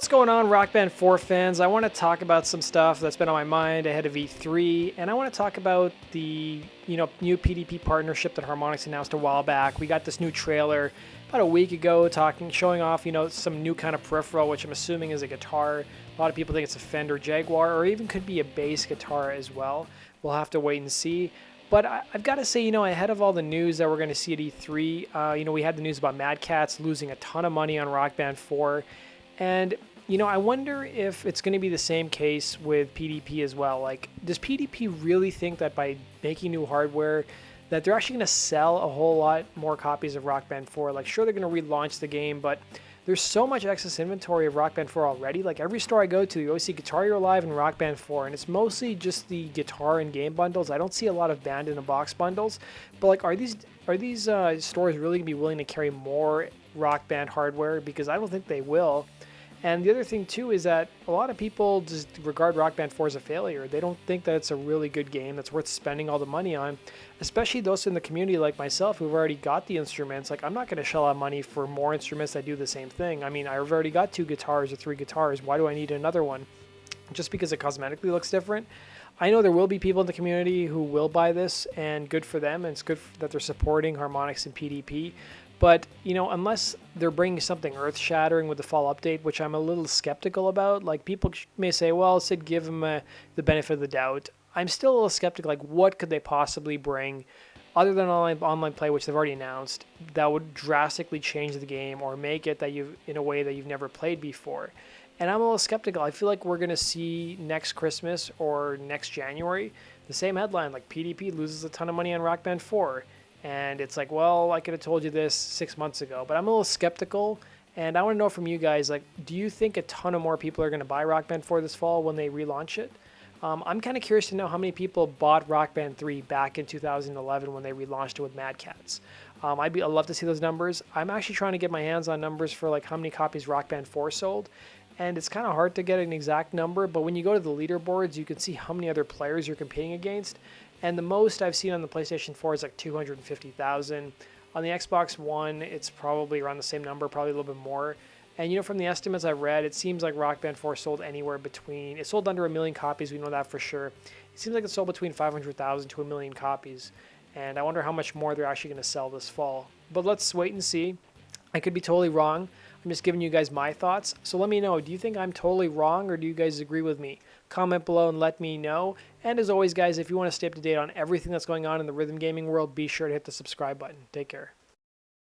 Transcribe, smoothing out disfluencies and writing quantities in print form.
What's going on, Rock Band 4 fans? I want to talk about some stuff that's been on my mind ahead of E3, and I want to talk about the new PDP partnership that Harmonix announced a while back. We got this new trailer about a week ago showing off some new kind of peripheral, which I'm assuming is a guitar. A lot of people think it's a Fender Jaguar, or even could be a bass guitar as well. We'll have to wait and see. But I've got to say, ahead of all the news that we're going to see at E3, we had the news about Mad Catz losing a ton of money on Rock Band 4. And, I wonder if it's going to be the same case with PDP as well. Like, does PDP really think that by making new hardware that they're actually going to sell a whole lot more copies of Rock Band 4? Like, sure, they're going to relaunch the game, but there's so much excess inventory of Rock Band 4 already. Like, every store I go to, you always see Guitar Hero Live and Rock Band 4, and it's mostly just the guitar and game bundles. I don't see a lot of band in a box bundles. But, like, are these stores really going to be willing to carry more Rock Band hardware? Because I don't think they will. And the other thing, too, is that a lot of people just regard Rock Band 4 as a failure. They don't think that it's a really good game that's worth spending all the money on, especially those in the community like myself who've already got the instruments. Like, I'm not going to shell out money for more instruments that do the same thing. I mean, I've already got 2 guitars or 3 guitars. Why do I need another one? Just because it cosmetically looks different? I know there will be people in the community who will buy this, and good for them, and it's good that they're supporting Harmonix and PDP. But, unless they're bringing something earth-shattering with the fall update, which I'm a little skeptical about, like, people may say, well, Sid, give them the benefit of the doubt. I'm still a little skeptical, like, what could they possibly bring, other than online play, which they've already announced, that would drastically change the game or make it in a way that you've never played before. And I'm a little skeptical. I feel like we're going to see next Christmas or next January the same headline, like PDP loses a ton of money on Rock Band 4. And it's like, well, I could have told you this 6 months ago. But I'm a little skeptical, and I want to know from you guys, like, do you think a ton of more people are going to buy Rock Band 4 this fall when they relaunch it? I'm kind of curious to know how many people bought Rock Band 3 back in 2011 when they relaunched it with Madcatz. I'd love to see those numbers. I'm actually trying to get my hands on numbers for, like, how many copies Rock Band 4 sold. And it's kind of hard to get an exact number, but when you go to the leaderboards, you can see how many other players you're competing against. And the most I've seen on the PlayStation 4 is like 250,000. On the Xbox One, it's probably around the same number, probably a little bit more. And from the estimates I've read, it seems like Rock Band 4 sold anywhere between, it sold under 1 million copies, we know that for sure. It seems like it sold between 500,000 to 1 million copies. And I wonder how much more they're actually going to sell this fall. But let's wait and see. I could be totally wrong. I'm just giving you guys my thoughts. So let me know, do you think I'm totally wrong, or do you guys agree with me? Comment below and let me know. And as always, guys, if you want to stay up to date on everything that's going on in the rhythm gaming world, be sure to hit the subscribe button. Take care.